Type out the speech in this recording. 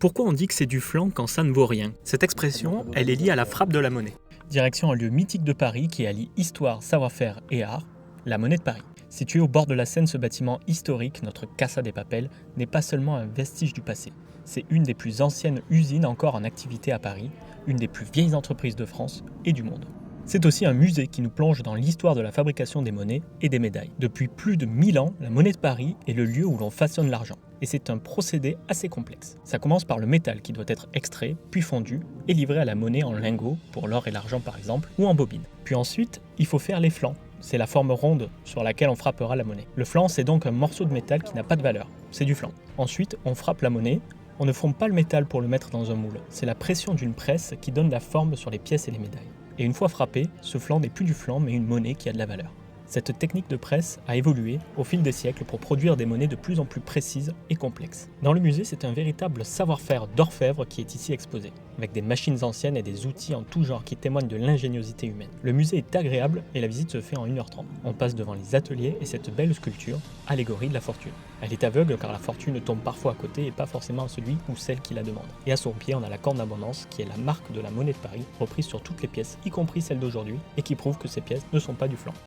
Pourquoi on dit que c'est du flan quand ça ne vaut rien? Cette expression, elle est liée à la frappe de la monnaie. Direction un lieu mythique de Paris qui allie histoire, savoir-faire et art, la Monnaie de Paris. Situé au bord de la Seine, ce bâtiment historique, notre Casa de Papel, n'est pas seulement un vestige du passé. C'est une des plus anciennes usines encore en activité à Paris, une des plus vieilles entreprises de France et du monde. C'est aussi un musée qui nous plonge dans l'histoire de la fabrication des monnaies et des médailles. Depuis plus de 1000 ans, la Monnaie de Paris est le lieu où l'on façonne l'argent. Et c'est un procédé assez complexe. Ça commence par le métal qui doit être extrait, puis fondu, et livré à la monnaie en lingots, pour l'or et l'argent par exemple, ou en bobine. Puis ensuite, il faut faire les flans. C'est la forme ronde sur laquelle on frappera la monnaie. Le flan, c'est donc un morceau de métal qui n'a pas de valeur. C'est du flan. Ensuite, on frappe la monnaie. On ne forme pas le métal pour le mettre dans un moule. C'est la pression d'une presse qui donne la forme sur les pièces et les médailles. Et une fois frappé, ce flan n'est plus du flan mais une monnaie qui a de la valeur. Cette technique de presse a évolué au fil des siècles pour produire des monnaies de plus en plus précises et complexes. Dans le musée, c'est un véritable savoir-faire d'orfèvre qui est ici exposé, avec des machines anciennes et des outils en tout genre qui témoignent de l'ingéniosité humaine. Le musée est agréable et la visite se fait en 1h30. On passe devant les ateliers et cette belle sculpture, allégorie de la fortune. Elle est aveugle car la fortune tombe parfois à côté et pas forcément à celui ou celle qui la demande. Et à son pied, on a la corne d'abondance qui est la marque de la Monnaie de Paris, reprise sur toutes les pièces, y compris celles d'aujourd'hui, et qui prouve que ces pièces ne sont pas du flan.